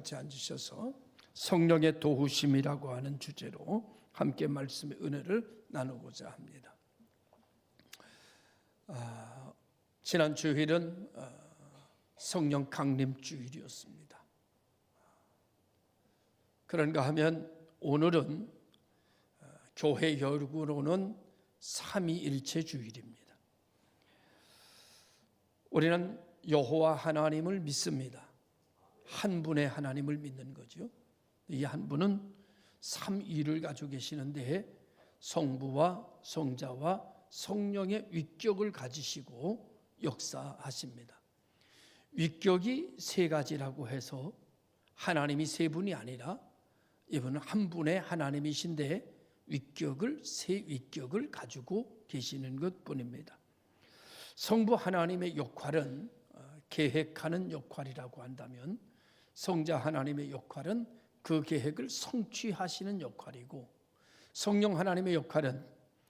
같이 앉으셔서 성령의 도우심이라고 하는 주제로 함께 말씀의 은혜를 나누고자 합니다. 지난 주일은 성령 강림 주일이었습니다. 그런가 하면 오늘은 교회 열구로는 삼위일체 주일입니다. 우리는 여호와 하나님을 믿습니다. 한 분의 하나님을 믿는 거죠. 이 한 분은 삼위를 가지고 계시는데 성부와 성자와 성령의 위격을 가지시고 역사하십니다. 위격이 세 가지라고 해서 하나님이 세 분이 아니라 이분은 한 분의 하나님이신데 세 위격을 가지고 계시는 것뿐입니다. 성부 하나님의 역할은 계획하는 역할이라고 한다면 성자 하나님의 역할은 그 계획을 성취하시는 역할이고 성령 하나님의 역할은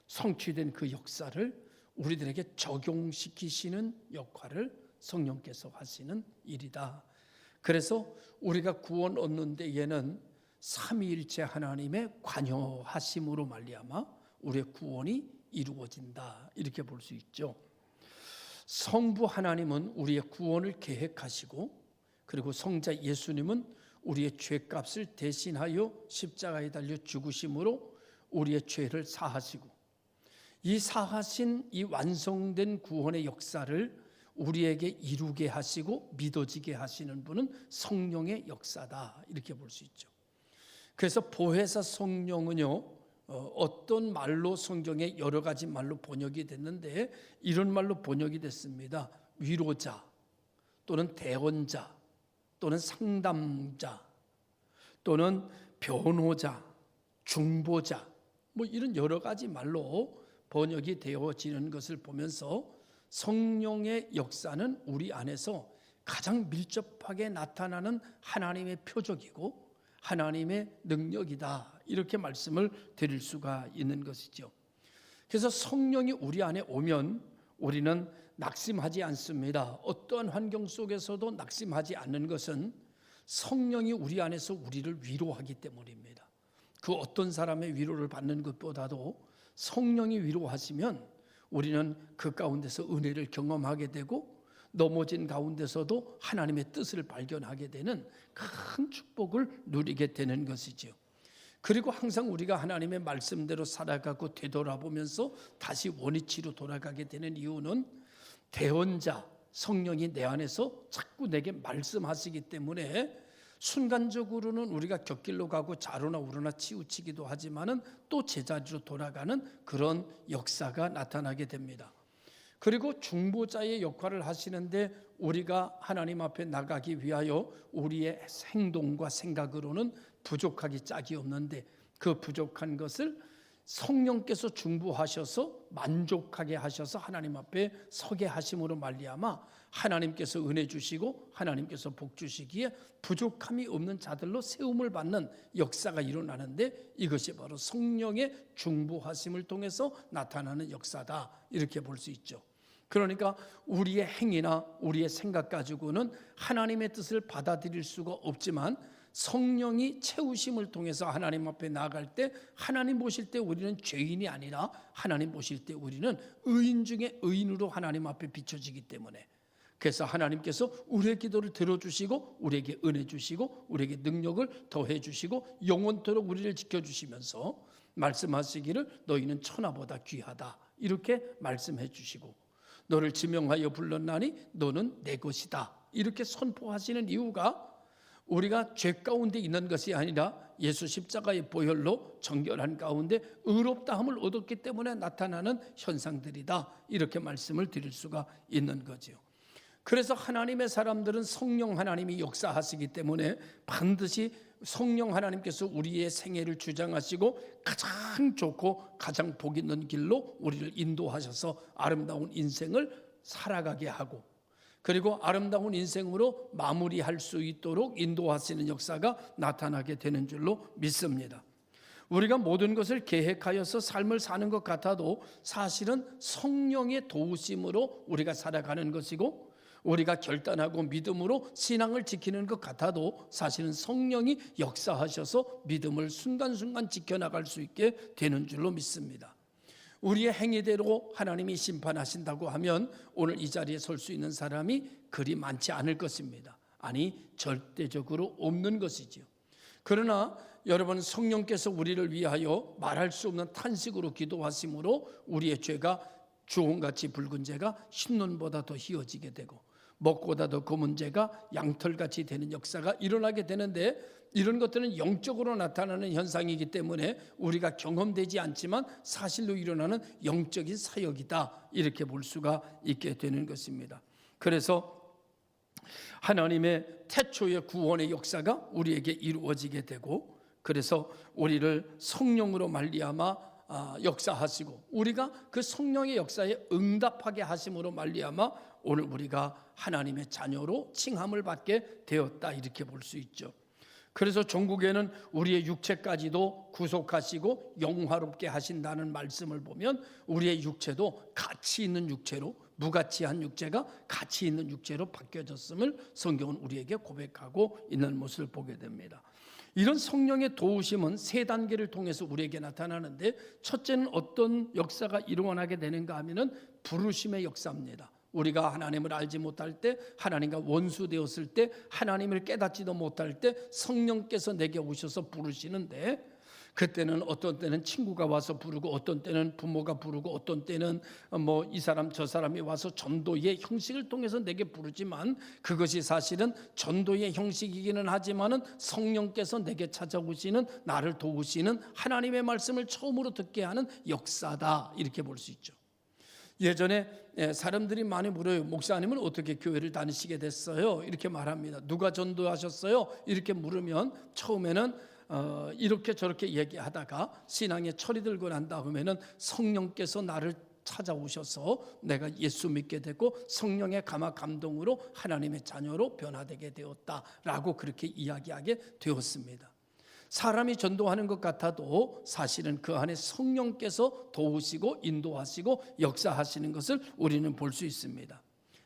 성취된 그 역사를 우리들에게 적용시키시는 역할을 성령께서 하시는 일이다. 그래서 우리가 구원 얻는 데에는 삼위일체 하나님의 관여하심으로 말미암아 우리의 구원이 이루어진다. 이렇게 볼 수 있죠. 성부 하나님은 우리의 구원을 계획하시고 그리고 성자 예수님은 우리의 죄값을 대신하여 십자가에 달려 죽으심으로 우리의 죄를 사하시고 이 사하신 이 완성된 구원의 역사를 우리에게 이루게 하시고 믿어지게 하시는 분은 성령의 역사다. 이렇게 볼 수 있죠. 그래서 보혜사 성령은요, 어떤 말로 성경에 여러 가지 말로 번역이 됐는데 이런 말로 번역이 됐습니다. 위로자 또는 대언자 또는 상담자 또는 변호자, 중보자 뭐 이런 여러 가지 말로 번역이 되어지는 것을 보면서 성령의 역사는 우리 안에서 가장 밀접하게 나타나는 하나님의 표적이고 하나님의 능력이다. 이렇게 말씀을 드릴 수가 있는 것이죠. 그래서 성령이 우리 안에 오면 우리는 낙심하지 않습니다. 어떠한 환경 속에서도 낙심하지 않는 것은 성령이 우리 안에서 우리를 위로하기 때문입니다. 그 어떤 사람의 위로를 받는 것보다도 성령이 위로하시면 우리는 그 가운데서 은혜를 경험하게 되고 넘어진 가운데서도 하나님의 뜻을 발견하게 되는 큰 축복을 누리게 되는 것이죠. 그리고 항상 우리가 하나님의 말씀대로 살아가고 되돌아보면서 다시 원위치로 돌아가게 되는 이유는 대언자 성령이 내 안에서 자꾸 내게 말씀하시기 때문에 순간적으로는 우리가 곁길로 가고 좌로나 우로나 치우치기도 하지만은 또 제자리로 돌아가는 그런 역사가 나타나게 됩니다. 그리고 중보자의 역할을 하시는데 우리가 하나님 앞에 나가기 위하여 우리의 행동과 생각으로는 부족하기 짝이 없는데 그 부족한 것을 성령께서 중보하셔서 만족하게 하셔서 하나님 앞에 서게 하심으로 말미암아 하나님께서 은혜 주시고 하나님께서 복 주시기에 부족함이 없는 자들로 세움을 받는 역사가 일어나는데 이것이 바로 성령의 중보하심을 통해서 나타나는 역사다. 이렇게 볼 수 있죠. 그러니까 우리의 행위나 우리의 생각 가지고는 하나님의 뜻을 받아들일 수가 없지만 성령이 채우심을 통해서 하나님 앞에 나아갈 때 하나님 보실 때 우리는 죄인이 아니라 하나님 보실 때 우리는 의인 중에 의인으로 하나님 앞에 비춰지기 때문에 그래서 하나님께서 우리의 기도를 들어주시고 우리에게 은혜 주시고 우리에게 능력을 더해 주시고 영원토록 우리를 지켜주시면서 말씀하시기를 너희는 천하보다 귀하다 이렇게 말씀해 주시고 너를 지명하여 불렀나니 너는 내 것이다 이렇게 선포하시는 이유가 우리가 죄 가운데 있는 것이 아니라 예수 십자가의 보혈로 정결한 가운데 의롭다함을 얻었기 때문에 나타나는 현상들이다 이렇게 말씀을 드릴 수가 있는 거죠. 그래서 하나님의 사람들은 성령 하나님이 역사하시기 때문에 반드시 성령 하나님께서 우리의 생애를 주장하시고 가장 좋고 가장 복 있는 길로 우리를 인도하셔서 아름다운 인생을 살아가게 하고 그리고 아름다운 인생으로 마무리할 수 있도록 인도하시는 역사가 나타나게 되는 줄로 믿습니다. 우리가 모든 것을 계획하여서 삶을 사는 것 같아도 사실은 성령의 도우심으로 우리가 살아가는 것이고 우리가 결단하고 믿음으로 신앙을 지키는 것 같아도 사실은 성령이 역사하셔서 믿음을 순간순간 지켜나갈 수 있게 되는 줄로 믿습니다. 우리의 행위대로 하나님이 심판하신다고 하면 오늘 이 자리에 설 수 있는 사람이 그리 많지 않을 것입니다. 아니, 절대적으로 없는 것이지요. 그러나 여러분, 성령께서 우리를 위하여 말할 수 없는 탄식으로 기도하심으로 우리의 죄가 주홍같이 붉은 죄가 흰눈보다 더 희어지게 되고 먹보다 더 검은 죄가 양털같이 되는 역사가 일어나게 되는데, 이런 것들은 영적으로 나타나는 현상이기 때문에 우리가 경험되지 않지만 사실로 일어나는 영적인 사역이다, 이렇게 볼 수가 있게 되는 것입니다. 그래서 하나님의 태초의 구원의 역사가 우리에게 이루어지게 되고, 그래서 우리를 성령으로 말미암아 역사하시고 우리가 그 성령의 역사에 응답하게 하심으로 말미암아 오늘 우리가 하나님의 자녀로 칭함을 받게 되었다, 이렇게 볼 수 있죠. 그래서 종국에는 우리의 육체까지도 구속하시고 영화롭게 하신다는 말씀을 보면 우리의 육체도 가치 있는 육체로, 무가치한 육체가 가치 있는 육체로 바뀌어졌음을 성경은 우리에게 고백하고 있는 모습을 보게 됩니다. 이런 성령의 도우심은 세 단계를 통해서 우리에게 나타나는데, 첫째는 어떤 역사가 일어나게 되는가 하면은 부르심의 역사입니다. 우리가 하나님을 알지 못할 때, 하나님과 원수되었을 때, 하나님을 깨닫지도 못할 때 성령께서 내게 오셔서 부르시는데, 그때는 어떤 때는 친구가 와서 부르고, 어떤 때는 부모가 부르고, 어떤 때는 이 사람 저 사람이 와서 전도의 형식을 통해서 내게 부르지만, 그것이 사실은 전도의 형식이기는 하지만은 성령께서 내게 찾아오시는, 나를 도우시는 하나님의 말씀을 처음으로 듣게 하는 역사다, 이렇게 볼 수 있죠. 예전에 사람들이 많이 물어요. 목사님은 어떻게 교회를 다니시게 됐어요? 이렇게 말합니다. 누가 전도하셨어요? 이렇게 물으면 처음에는 이렇게 저렇게 얘기하다가 신앙에 철이 들고 난 다음에는 성령께서 나를 찾아오셔서 내가 예수 믿게 되고 성령의 감화 감동으로 하나님의 자녀로 변화되게 되었다라고 그렇게 이야기하게 되었습니다. 사람이 전도하는 것 같아도 사실은 그 안에 성령께서 도우시고 인도하시고 역사하시는 것을 우리는 볼 수 있습니다.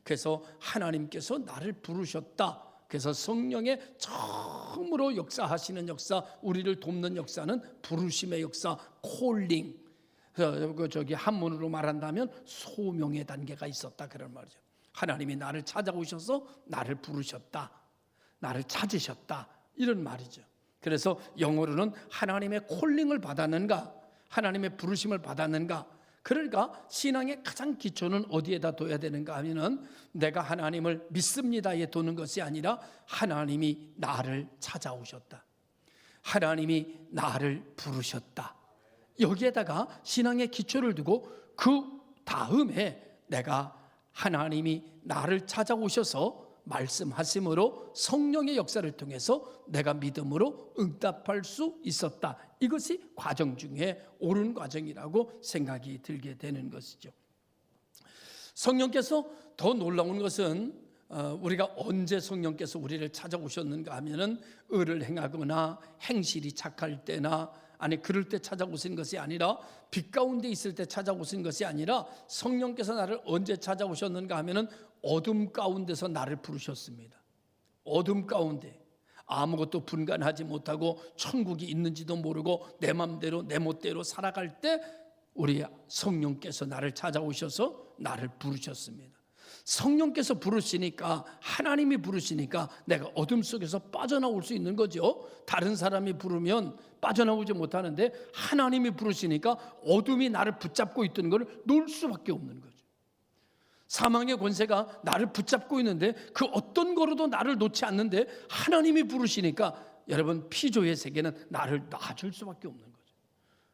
그래서 하나님께서 나를 부르셨다. 그래서 성령의 처음으로 역사하시는 역사, 우리를 돕는 역사는 부르심의 역사, 콜링. 저기 한문으로 말한다면 소명의 단계가 있었다, 그런 말이죠. 하나님이 나를 찾아오셔서 나를 부르셨다, 나를 찾으셨다, 이런 말이죠. 그래서 영어로는 하나님의 콜링을 받았는가, 하나님의 부르심을 받았는가. 그러니까 신앙의 가장 기초는 어디에다 둬야 되는가 하면은 내가 하나님을 믿습니다에 두는 것이 아니라 하나님이 나를 찾아오셨다, 하나님이 나를 부르셨다, 여기에다가 신앙의 기초를 두고 그 다음에 내가 하나님이 나를 찾아오셔서 말씀하심으로 성령의 역사를 통해서 내가 믿음으로 응답할 수 있었다. 이것이 과정 중에 옳은 과정이라고 생각이 들게 되는 것이죠. 성령께서 더 놀라운 것은 우리가 언제 성령께서 우리를 찾아오셨는가 하면은 의를 행하거나 행실이 착할 때나, 아니 그럴 때 찾아오신 것이 아니라, 빛 가운데 있을 때 찾아오신 것이 아니라, 성령께서 나를 언제 찾아오셨는가 하면은 어둠 가운데서 나를 부르셨습니다. 어둠 가운데 아무것도 분간하지 못하고 천국이 있는지도 모르고 내 맘대로 내 멋대로 살아갈 때 우리 성령께서 나를 찾아오셔서 나를 부르셨습니다. 성령께서 부르시니까, 하나님이 부르시니까 내가 어둠 속에서 빠져나올 수 있는 거죠. 다른 사람이 부르면 빠져나오지 못하는데 하나님이 부르시니까 어둠이 나를 붙잡고 있던 걸 놓을 수밖에 없는 거죠. 사망의 권세가 나를 붙잡고 있는데 그 어떤 거로도 나를 놓지 않는데 하나님이 부르시니까 여러분, 피조의 세계는 나를 놔줄 수밖에 없는 거죠.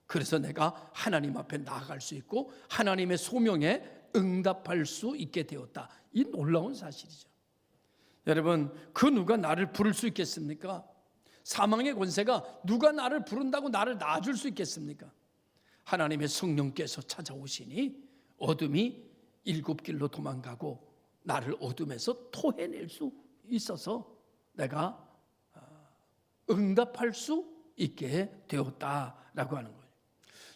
그래서 내가 하나님 앞에 나아갈 수 있고 하나님의 소명에 응답할 수 있게 되었다. 이 놀라운 사실이죠. 여러분, 그 누가 나를 부를 수 있겠습니까? 사망의 권세가 누가 나를 부른다고 나를 놔줄 수 있겠습니까? 하나님의 성령께서 찾아오시니 어둠이 일곱 길로 도망가고 나를 어둠에서 토해낼 수 있어서 내가 응답할 수 있게 되었다라고 하는 거예요.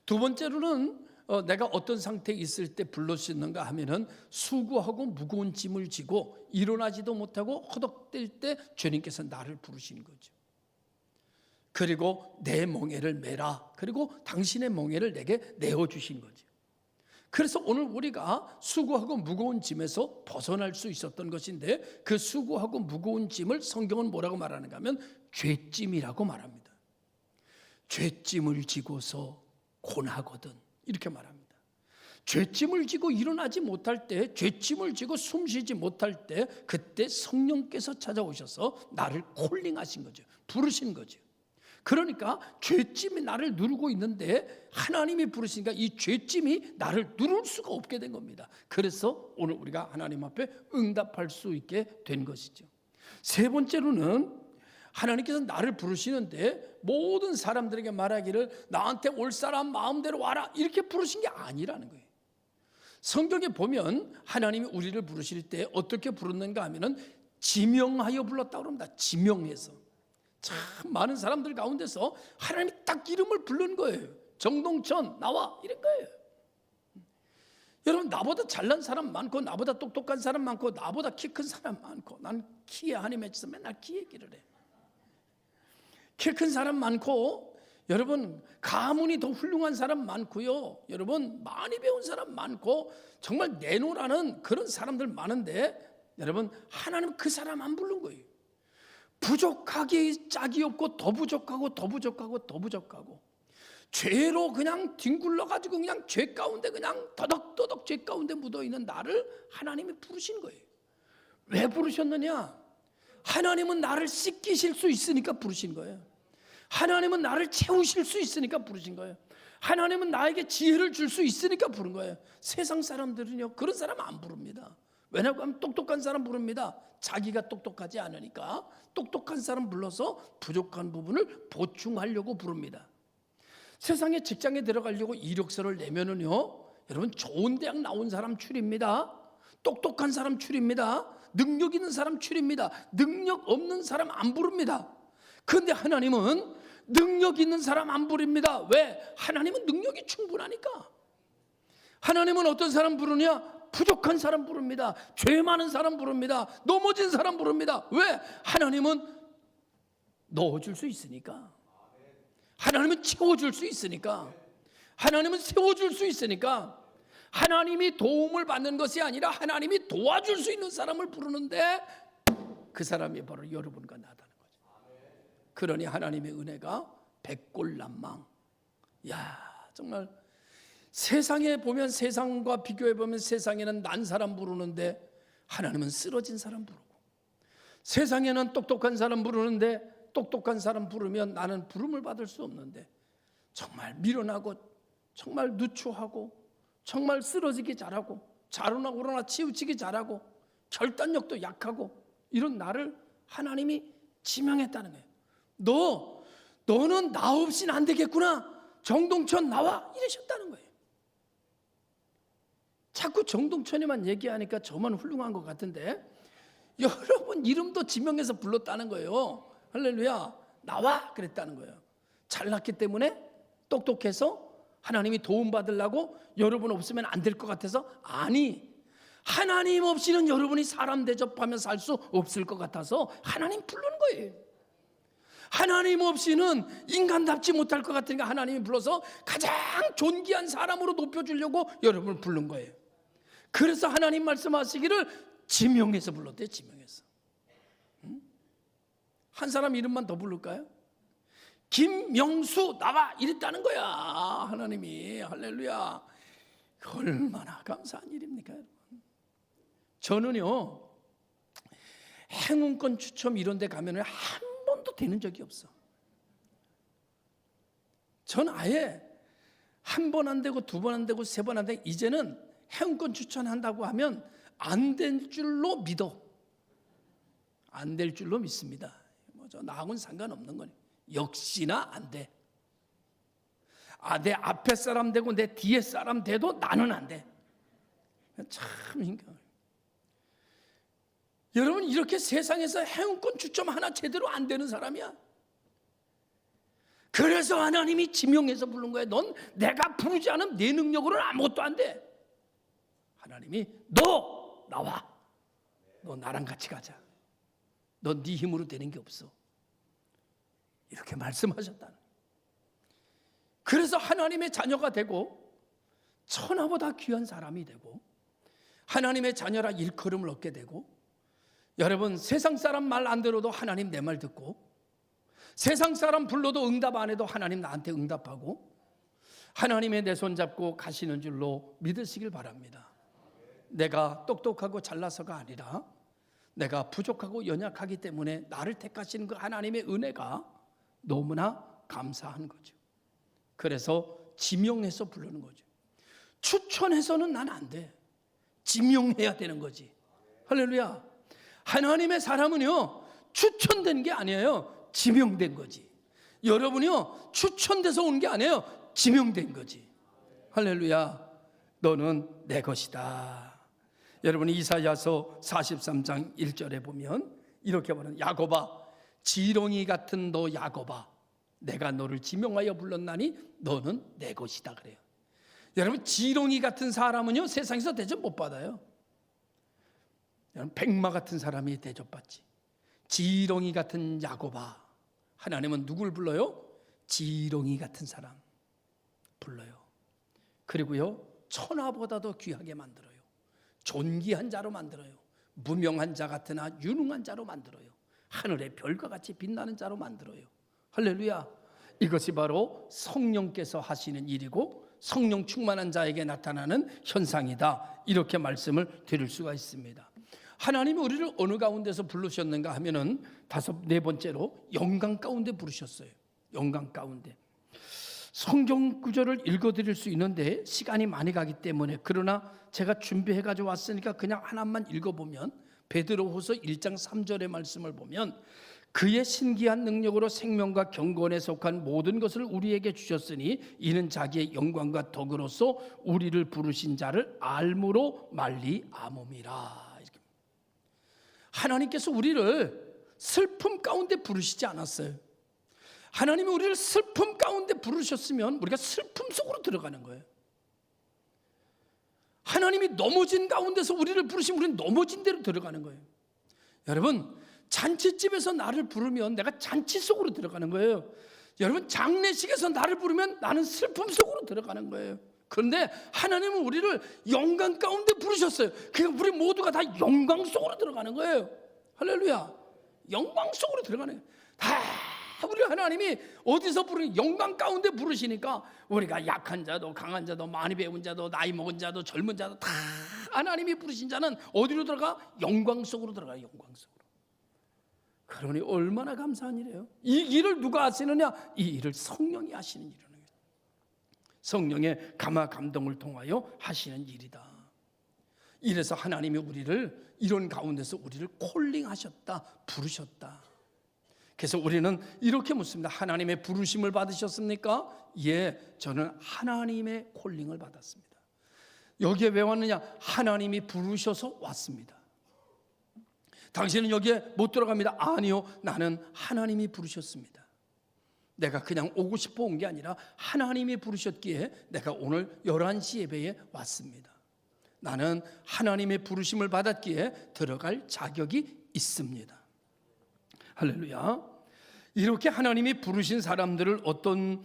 두 번째로는 내가 어떤 상태에 있을 때 불러주시는가 하면은 수고하고 무거운 짐을 지고 일어나지도 못하고 허덕댈 때 주님께서 나를 부르시는 거죠. 그리고 내 멍에를 메라. 그리고 당신의 멍에를 내게 내어주신 거죠. 그래서 오늘 우리가 수고하고 무거운 짐에서 벗어날 수 있었던 것인데 그 수고하고 무거운 짐을 성경은 뭐라고 말하는가 하면 죄짐이라고 말합니다. 죄짐을 지고서 고나거든 이렇게 말합니다. 죄짐을 지고 일어나지 못할 때, 죄짐을 지고 숨쉬지 못할 때 그때 성령께서 찾아오셔서 나를 콜링하신 거죠. 부르신 거죠. 그러니까 죄짐이 나를 누르고 있는데 하나님이 부르시니까 이 죄짐이 나를 누를 수가 없게 된 겁니다. 그래서 오늘 우리가 하나님 앞에 응답할 수 있게 된 것이죠. 세 번째로는 하나님께서 나를 부르시는데 모든 사람들에게 말하기를 나한테 올 사람 마음대로 와라 이렇게 부르신 게 아니라는 거예요. 성경에 보면 하나님이 우리를 부르실 때 어떻게 부르는가 하면은 지명하여 불렀다고 합니다. 지명해서. 참 많은 사람들 가운데서 하나님이 딱 이름을 부른 거예요. 정동천 나와 이런 거예요. 여러분 나보다 잘난 사람 많고 나보다 똑똑한 사람 많고 나보다 키 큰 사람 많고 난 키에 한이 맺혀서 맨날 키 얘기를 해. 키 큰 사람 많고 여러분 가문이 더 훌륭한 사람 많고요. 여러분 많이 배운 사람 많고 정말 내놓으라는 그런 사람들 많은데 여러분 하나님은 그 사람 안 부른 거예요. 부족하기 짝이 없고 더 부족하고 더 부족하고 더 부족하고 죄로 그냥 뒹굴러가지고 그냥 죄 가운데 그냥 더덕더덕 죄 가운데 묻어있는 나를 하나님이 부르신 거예요. 왜 부르셨느냐? 하나님은 나를 씻기실 수 있으니까 부르신 거예요. 하나님은 나를 채우실 수 있으니까 부르신 거예요. 하나님은 나에게 지혜를 줄 수 있으니까 부른 거예요. 세상 사람들은요 그런 사람 안 부릅니다. 왜냐고 하면 똑똑한 사람 부릅니다. 자기가 똑똑하지 않으니까 똑똑한 사람 불러서 부족한 부분을 보충하려고 부릅니다. 세상에 직장에 들어가려고 이력서를 내면은요 여러분 좋은 대학 나온 사람 출입니다. 똑똑한 사람 출입니다. 능력 있는 사람 출입니다. 능력 없는 사람 안 부릅니다. 그런데 하나님은 능력 있는 사람 안 부릅니다. 왜? 하나님은 능력이 충분하니까. 하나님은 어떤 사람 부르냐? 부족한 사람 부릅니다. 죄 많은 사람 부릅니다. 넘어진 사람 부릅니다. 왜? 하나님은 넣어줄 수 있으니까. 하나님은 채워줄 수 있으니까. 하나님은 세워줄 수 있으니까. 하나님이 도움을 받는 것이 아니라 하나님이 도와줄 수 있는 사람을 부르는데 그 사람이 바로 여러분과 나다는 거죠. 그러니 하나님의 은혜가 백골난망. 야 정말 세상에 보면 세상과 비교해 보면 세상에는 난 사람 부르는데 하나님은 쓰러진 사람 부르고 세상에는 똑똑한 사람 부르는데 똑똑한 사람 부르면 나는 부름을 받을 수 없는데 정말 미련하고 정말 누추하고 정말 쓰러지기 잘하고 자로나 오로나 치우치기 잘하고 결단력도 약하고 이런 나를 하나님이 지명했다는 거예요. 너는 나 없이는 안 되겠구나. 정동천 나와 이러셨다는 거예요. 자꾸 정동천이만 얘기하니까 저만 훌륭한 것 같은데 여러분 이름도 지명해서 불렀다는 거예요. 할렐루야. 나와 그랬다는 거예요. 잘났기 때문에 똑똑해서 하나님이 도움받으려고 여러분 없으면 안 될 것 같아서 아니 하나님 없이는 여러분이 사람 대접하며 살 수 없을 것 같아서 하나님 부르는 거예요. 하나님 없이는 인간답지 못할 것 같으니까 하나님이 불러서 가장 존귀한 사람으로 높여주려고 여러분을 부른 거예요. 그래서 하나님 말씀하시기를 지명해서 불렀대요. 지명해서. 한 사람 이름만 더 부를까요? 김명수 나와 이랬다는 거야. 하나님이. 할렐루야. 얼마나 감사한 일입니까 여러분. 저는요 행운권 추첨 이런 데 가면 한 번도 되는 적이 없어. 전 아예 한 번 안 되고 두 번 안 되고 세 번 안 되고 이제는 행운권 추천한다고 하면 안 될 줄로 믿어. 안 될 줄로 믿습니다. 저 나하고는 상관없는 거니. 역시나 안 돼. 내 앞에 사람 되고 내 뒤에 사람 돼도 나는 안 돼. 참 인간. 여러분 이렇게 세상에서 행운권 추첨 하나 제대로 안 되는 사람이야. 그래서 하나님이 지명해서 부른 거예요. 넌 내가 부르지 않으면 내 능력으로는 아무것도 안 돼. 하나님이 너 나와. 너 나랑 같이 가자. 너 네 힘으로 되는 게 없어. 이렇게 말씀하셨다는. 그래서 하나님의 자녀가 되고 천하보다 귀한 사람이 되고 하나님의 자녀라 일컬음을 얻게 되고, 여러분 세상 사람 말 안 들어도 하나님 내 말 듣고, 세상 사람 불러도 응답 안 해도 하나님 나한테 응답하고, 하나님의 내 손 잡고 가시는 줄로 믿으시길 바랍니다. 내가 똑똑하고 잘나서가 아니라 내가 부족하고 연약하기 때문에 나를 택하시는 그 하나님의 은혜가 너무나 감사한 거죠. 그래서 지명해서 부르는 거죠. 추천해서는 난 안 돼. 지명해야 되는 거지. 할렐루야. 하나님의 사람은요, 추천된 게 아니에요. 지명된 거지. 여러분이요, 추천돼서 온 게 아니에요. 지명된 거지. 할렐루야. 너는 내 것이다. 여러분 이사야서 43장 1절에 보면 이렇게 말하는, 야곱아, 지렁이 같은 너 야곱아, 내가 너를 지명하여 불렀나니 너는 내 것이다 그래요. 여러분 지렁이 같은 사람은요 세상에서 대접 못 받아요. 여러분 백마 같은 사람이 대접받지. 지렁이 같은 야곱아, 하나님은 누굴 불러요? 지렁이 같은 사람 불러요. 그리고요 천하보다도 귀하게 만들어요. 존귀한 자로 만들어요. 무명한 자 같으나 유능한 자로 만들어요. 하늘의 별과 같이 빛나는 자로 만들어요. 할렐루야. 이것이 바로 성령께서 하시는 일이고 성령 충만한 자에게 나타나는 현상이다. 이렇게 말씀을 드릴 수가 있습니다. 하나님이 우리를 어느 가운데서 부르셨는가 하면은 네 번째로 영광 가운데 부르셨어요. 영광 가운데. 성경 구절을 읽어드릴 수 있는데 시간이 많이 가기 때문에, 그러나 제가 준비해가지고 왔으니까 그냥 하나만 읽어보면, 베드로후서 1장 3절의 말씀을 보면, 그의 신기한 능력으로 생명과 경건에 속한 모든 것을 우리에게 주셨으니 이는 자기의 영광과 덕으로서 우리를 부르신 자를 알므로 말리암음이라. 하나님께서 우리를 슬픔 가운데 부르시지 않았어요. 하나님이 우리를 슬픔 가운데 부르셨으면 우리가 슬픔 속으로 들어가는 거예요. 하나님이 넘어진 가운데서 우리를 부르시면 우리는 넘어진 대로 들어가는 거예요. 여러분 잔치집에서 나를 부르면 내가 잔치 속으로 들어가는 거예요. 여러분 장례식에서 나를 부르면 나는 슬픔 속으로 들어가는 거예요. 그런데 하나님은 우리를 영광 가운데 부르셨어요. 그러니까 우리 모두가 다 영광 속으로 들어가는 거예요. 할렐루야. 영광 속으로 들어가는 거예요. 다 우리 하나님이 어디서 부르는, 영광 가운데 부르시니까 우리가 약한 자도 강한 자도 많이 배운 자도 나이 먹은 자도 젊은 자도 다 하나님이 부르신 자는 어디로 들어가? 영광 속으로 들어가요. 영광 속으로. 그러니 얼마나 감사한 일이에요. 이 일을 누가 하시느냐? 이 일을 성령이 하시는 일이라는 거예요. 성령의 감화 감동을 통하여 하시는 일이다. 이래서 하나님이 우리를 이런 가운데서 우리를 콜링하셨다, 부르셨다. 그래서 우리는 이렇게 묻습니다. 하나님의 부르심을 받으셨습니까? 예, 저는 하나님의 콜링을 받았습니다. 여기에 왜 왔느냐? 하나님이 부르셔서 왔습니다. 당신은 여기에 못 들어갑니다. 아니요, 나는 하나님이 부르셨습니다. 내가 그냥 오고 싶어 온 게 아니라 하나님이 부르셨기에 내가 오늘 11시 예배에 왔습니다. 나는 하나님의 부르심을 받았기에 들어갈 자격이 있습니다. 할렐루야. 이렇게 하나님이 부르신 사람들을 어떤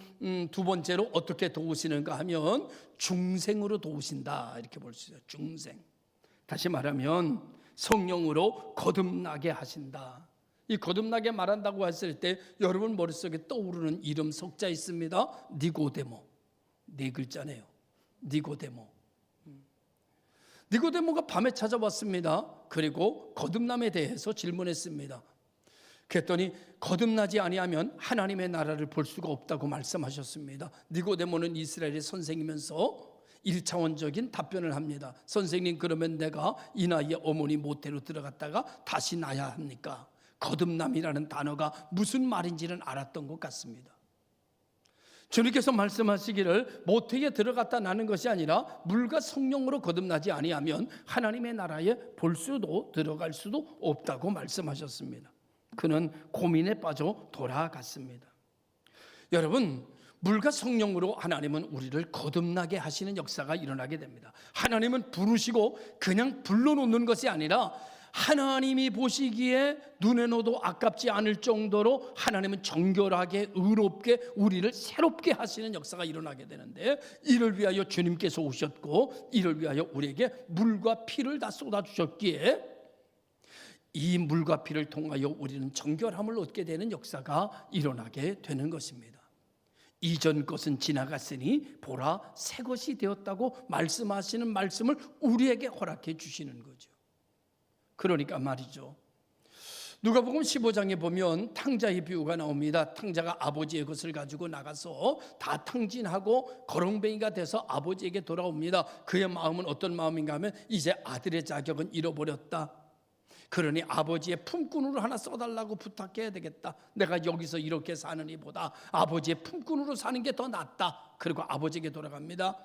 두 번째로 어떻게 도우시는가 하면 중생으로 도우신다, 이렇게 볼 수 있어요. 중생. 다시 말하면 성령으로 거듭나게 하신다. 이 거듭나게 말한다고 했을 때 여러분 머릿속에 떠오르는 이름 석자 있습니다. 니고데모. 네 글자네요. 니고데모. 니고데모가 밤에 찾아왔습니다. 그리고 거듭남에 대해서 질문했습니다. 그랬더니 거듭나지 아니하면 하나님의 나라를 볼 수가 없다고 말씀하셨습니다. 니고데모는 이스라엘의 선생이면서 1차원적인 답변을 합니다. 선생님, 그러면 내가 이 나이에 어머니 모태로 들어갔다가 다시 나야 합니까? 거듭남이라는 단어가 무슨 말인지는 알았던 것 같습니다. 주님께서 말씀하시기를 모태에 들어갔다 나는 것이 아니라 물과 성령으로 거듭나지 아니하면 하나님의 나라에 볼 수도 들어갈 수도 없다고 말씀하셨습니다. 그는 고민에 빠져 돌아갔습니다. 여러분, 물과 성령으로 하나님은 우리를 거듭나게 하시는 역사가 일어나게 됩니다. 하나님은 부르시고 그냥 불러놓는 것이 아니라 하나님이 보시기에 눈에 넣어도 아깝지 않을 정도로 하나님은 정결하게 의롭게 우리를 새롭게 하시는 역사가 일어나게 되는데, 이를 위하여 주님께서 오셨고 이를 위하여 우리에게 물과 피를 다 쏟아주셨기에 이 물과 피를 통하여 우리는 정결함을 얻게 되는 역사가 일어나게 되는 것입니다. 이전 것은 지나갔으니 보라 새 것이 되었다고 말씀하시는 말씀을 우리에게 허락해 주시는 거죠. 그러니까 말이죠, 누가복음 15장에 보면 탕자의 비유가 나옵니다. 탕자가 아버지의 것을 가지고 나가서 다 탕진하고 거렁뱅이가 돼서 아버지에게 돌아옵니다. 그의 마음은 어떤 마음인가 하면 이제 아들의 자격은 잃어버렸다. 그러니 아버지의 품꾼으로 하나 써달라고 부탁해야 되겠다. 내가 여기서 이렇게 사느니 보다 아버지의 품꾼으로 사는 게 더 낫다. 그리고 아버지에게 돌아갑니다.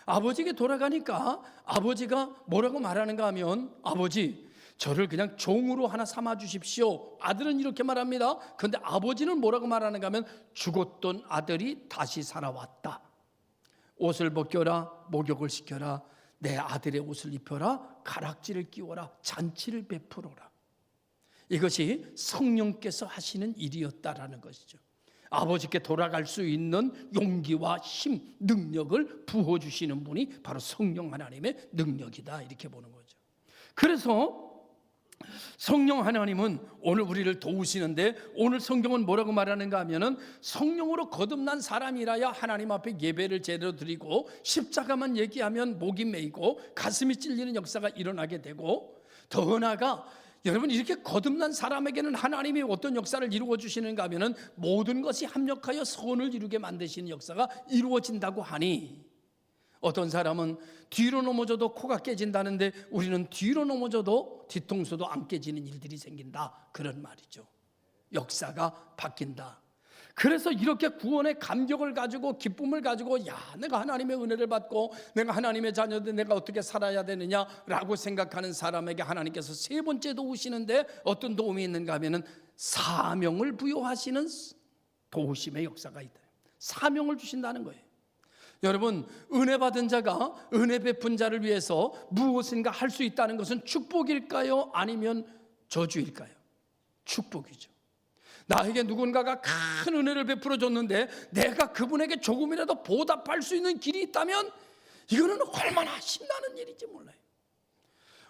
아버지에게 돌아가니까 아버지가 뭐라고 말하는가 하면, 아버지 저를 그냥 종으로 하나 삼아 주십시오. 아들은 이렇게 말합니다. 그런데 아버지는 뭐라고 말하는가 하면, 죽었던 아들이 다시 살아왔다. 옷을 벗겨라, 목욕을 시켜라, 내 아들의 옷을 입혀라, 가락지를 끼워라, 잔치를 베풀어라. 이것이 성령께서 하시는 일이었다라는 것이죠. 아버지께 돌아갈 수 있는 용기와 힘, 능력을 부어주시는 분이 바로 성령 하나님의 능력이다, 이렇게 보는 거죠. 그래서 성령 하나님은 오늘 우리를 도우시는데, 오늘 성경은 뭐라고 말하는가 하면은, 성령으로 거듭난 사람이라야 하나님 앞에 예배를 제대로 드리고 십자가만 얘기하면 목이 메이고 가슴이 찔리는 역사가 일어나게 되고, 더 나아가 여러분, 이렇게 거듭난 사람에게는 하나님이 어떤 역사를 이루어 주시는가 하면은 모든 것이 합력하여 선을 이루게 만드시는 역사가 이루어진다고 하니, 어떤 사람은 뒤로 넘어져도 코가 깨진다는데 우리는 뒤로 넘어져도 뒤통수도 안 깨지는 일들이 생긴다, 그런 말이죠. 역사가 바뀐다. 그래서 이렇게 구원의 감격을 가지고 기쁨을 가지고, 야, 내가 하나님의 은혜를 받고 내가 하나님의 자녀인데 내가 어떻게 살아야 되느냐라고 생각하는 사람에게 하나님께서 세 번째 도우시는데 어떤 도움이 있는가 하면은 사명을 부여하시는 도우심의 역사가 있다. 사명을 주신다는 거예요. 여러분, 은혜 받은 자가 은혜 베푼 자를 위해서 무엇인가 할 수 있다는 것은 축복일까요? 아니면 저주일까요? 축복이죠. 나에게 누군가가 큰 은혜를 베풀어 줬는데 내가 그분에게 조금이라도 보답할 수 있는 길이 있다면 이거는 얼마나 신나는 일인지 몰라요.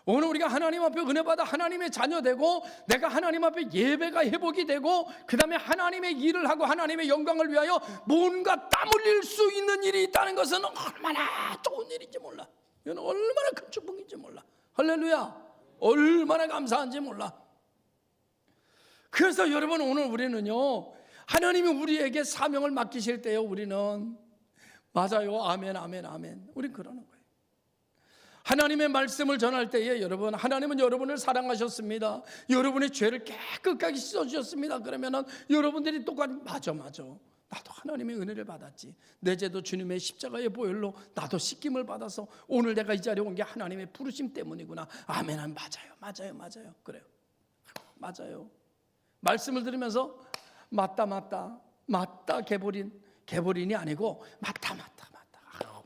오늘 우리가 하나님 앞에 은혜 받아 하나님의 자녀 되고, 내가 하나님 앞에 예배가 회복이 되고, 그 다음에 하나님의 일을 하고 하나님의 영광을 위하여 뭔가 땀 흘릴 수 있는 일이 있다는 것은 얼마나 좋은 일인지 몰라. 이건 얼마나 큰 축복인지 몰라. 할렐루야. 얼마나 감사한지 몰라. 그래서 여러분, 오늘 우리는요, 하나님이 우리에게 사명을 맡기실 때요, 우리는 맞아요, 아멘, 아멘, 아멘, 우린 그러는 거예요. 하나님의 말씀을 전할 때에 여러분, 하나님은 여러분을 사랑하셨습니다. 여러분의 죄를 깨끗하게 씻어주셨습니다. 그러면은 여러분들이 똑같이 맞아, 나도 하나님의 은혜를 받았지. 내 죄도 주님의 십자가의 보혈로 나도 씻김을 받아서 오늘 내가 이 자리에 온 게 하나님의 부르심 때문이구나. 아멘, 맞아요. 그래요, 맞아요. 말씀을 들으면서 맞다 개보린이 아니고 맞다.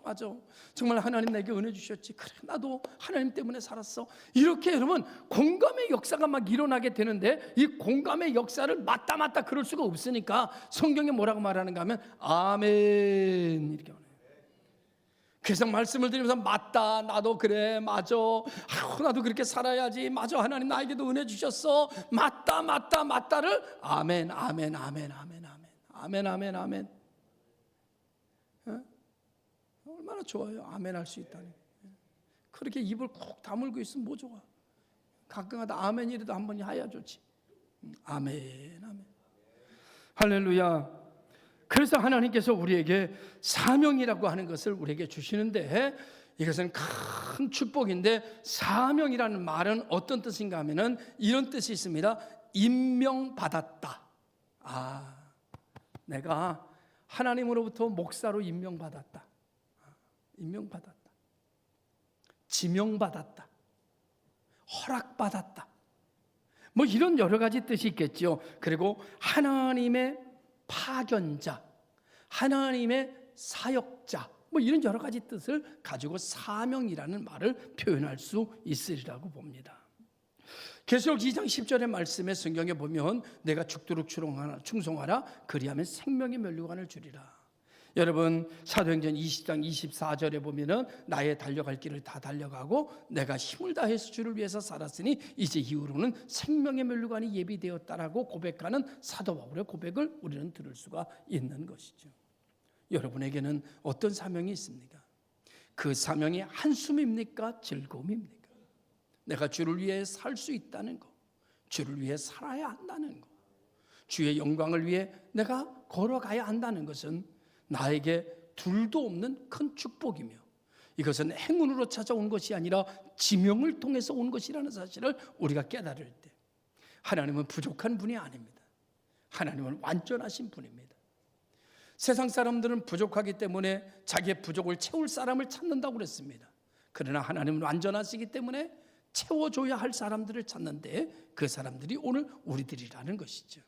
맞아, 정말 하나님 내게 은혜 주셨지. 그래, 나도 하나님 때문에 살았어. 이렇게 여러분, 공감의 역사가 막 일어나게 되는데, 이 공감의 역사를 맞다 그럴 수가 없으니까 성경에 뭐라고 말하는가 하면 아멘, 이렇게 하네요. 그래서 말씀을 드리면서 맞다, 나도 그래, 맞아, 나도 그렇게 살아야지, 맞아, 하나님 나에게도 은혜 주셨어, 맞다를 아멘. 얼마나 좋아요, 아멘 할 수 있다니. 그렇게 입을 콕 다물고 있으면 뭐 좋아. 가끔가다 아멘이라도 한 번이 하야 좋지. 아멘. 할렐루야. 그래서 하나님께서 우리에게 사명이라고 하는 것을 우리에게 주시는데, 이것은 큰 축복인데, 사명이라는 말은 어떤 뜻인가 하면은 이런 뜻이 있습니다. 임명받았다. 내가 하나님으로부터 목사로 임명받았다. 지명받았다. 허락받았다. 뭐 이런 여러 가지 뜻이 있겠죠. 그리고 하나님의 파견자, 하나님의 사역자, 뭐 이런 여러 가지 뜻을 가지고 사명이라는 말을 표현할 수 있으리라고 봅니다. 계시록 2장 10절의 말씀에 성경에 보면 내가 죽도록 충성하라 그리하면 생명의 면류관을 주리라. 여러분 사도행전 20장 24절에 보면은 나의 달려갈 길을 다 달려가고 내가 힘을 다해서 주를 위해서 살았으니 이제 이후로는 생명의 면류관이 예비되었다라고 고백하는 사도 바울의 고백을 우리는 들을 수가 있는 것이죠. 여러분에게는 어떤 사명이 있습니까? 그 사명이 한숨입니까? 즐거움입니까? 내가 주를 위해 살 수 있다는 것, 주를 위해 살아야 한다는 것, 주의 영광을 위해 내가 걸어가야 한다는 것은 나에게 둘도 없는 큰 축복이며 이것은 행운으로 찾아온 것이 아니라 지명을 통해서 온 것이라는 사실을 우리가 깨달을 때 하나님은 부족한 분이 아닙니다. 하나님은 완전하신 분입니다. 세상 사람들은 부족하기 때문에 자기의 부족을 채울 사람을 찾는다고 그랬습니다. 그러나 하나님은 완전하시기 때문에 채워줘야 할 사람들을 찾는데 그 사람들이 오늘 우리들이라는 것이죠.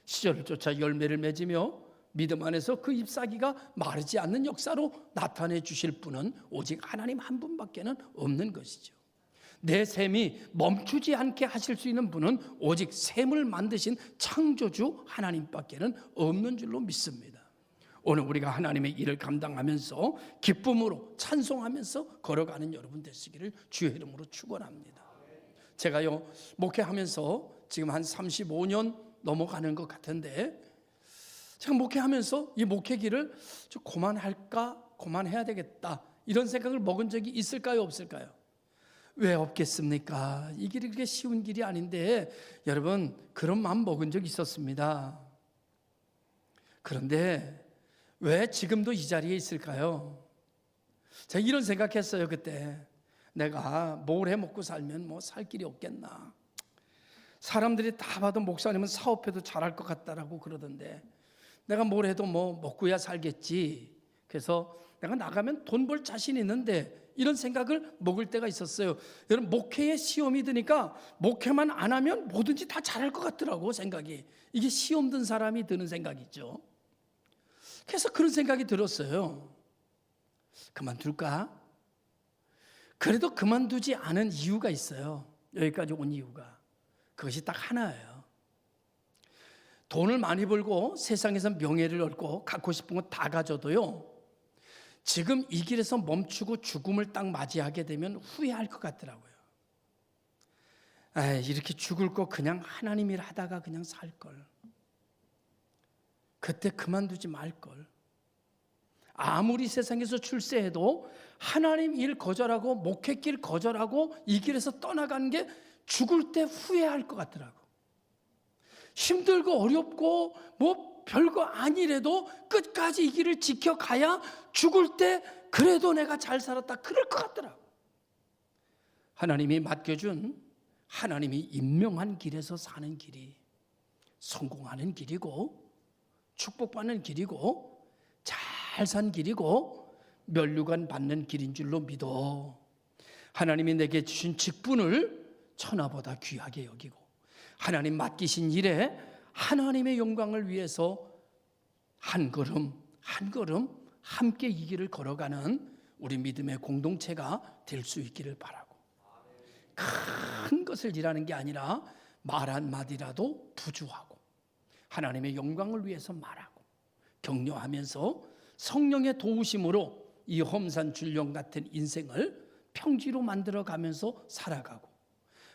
시절을 쫓아 열매를 맺으며 믿음 안에서 그 잎사귀가 마르지 않는 역사로 나타내 주실 분은 오직 하나님 한 분밖에는 없는 것이죠. 내 셈이 멈추지 않게 하실 수 있는 분은 오직 셈을 만드신 창조주 하나님밖에는 없는 줄로 믿습니다. 오늘 우리가 하나님의 일을 감당하면서 기쁨으로 찬송하면서 걸어가는 여러분 되시기를 주의 이름으로 축원합니다. 제가요 목회하면서 지금 한 35년 넘어가는 것 같은데 제가 목회하면서 이 목회길을 좀 그만해야 되겠다 이런 생각을 먹은 적이 있을까요, 없을까요? 왜 없겠습니까? 이 길이 그렇게 쉬운 길이 아닌데 여러분 그런 마음 먹은 적이 있었습니다. 그런데 왜 지금도 이 자리에 있을까요? 제가 이런 생각했어요. 그때 내가 뭘 해먹고 살면 뭐 살 길이 없겠나. 사람들이 다 봐도 목사님은 사업해도 잘할 것 같다라고 그러던데 내가 뭘 해도 뭐 먹고야 살겠지. 그래서 내가 나가면 돈 벌 자신 있는데 이런 생각을 먹을 때가 있었어요. 여러분 목회에 시험이 드니까 목회만 안 하면 뭐든지 다 잘할 것 같더라고 생각이. 이게 시험 든 사람이 드는 생각이죠. 그래서 그런 생각이 들었어요. 그만둘까? 그래도 그만두지 않은 이유가 있어요. 여기까지 온 이유가. 그것이 딱 하나예요. 돈을 많이 벌고 세상에서 명예를 얻고 갖고 싶은 거 다 가져도요. 지금 이 길에서 멈추고 죽음을 딱 맞이하게 되면 후회할 것 같더라고요. 이렇게 죽을 거 그냥 하나님 일 하다가 그냥 살걸. 그때 그만두지 말걸. 아무리 세상에서 출세해도 하나님 일 거절하고 목회길 거절하고 이 길에서 떠나가는 게 죽을 때 후회할 것 같더라고. 힘들고 어렵고 뭐 별거 아니래도 끝까지 이 길을 지켜가야 죽을 때 그래도 내가 잘 살았다 그럴 것 같더라고. 하나님이 맡겨준 하나님이 임명한 길에서 사는 길이 성공하는 길이고 축복받는 길이고 잘 산 길이고 면류관 받는 길인 줄로 믿어. 하나님이 내게 주신 직분을 천하보다 귀하게 여기고 하나님 맡기신 일에 하나님의 영광을 위해서 한 걸음 한 걸음 함께 이 길을 걸어가는 우리 믿음의 공동체가 될 수 있기를 바라고, 큰 것을 일하는 게 아니라 말 한마디라도 부주하고 하나님의 영광을 위해서 말하고 격려하면서 성령의 도우심으로 이 험산 줄령 같은 인생을 평지로 만들어가면서 살아가고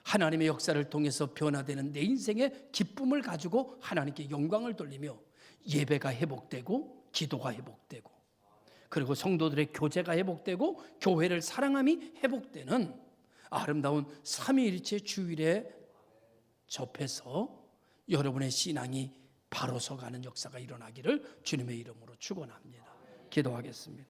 하나님의 역사를 통해서 변화되는 내 인생의 기쁨을 가지고 하나님께 영광을 돌리며 예배가 회복되고 기도가 회복되고 그리고 성도들의 교제가 회복되고 교회를 사랑함이 회복되는 아름다운 삼위일체 주일에 접해서 여러분의 신앙이 바로 서가는 역사가 일어나기를 주님의 이름으로 축원합니다. 기도하겠습니다.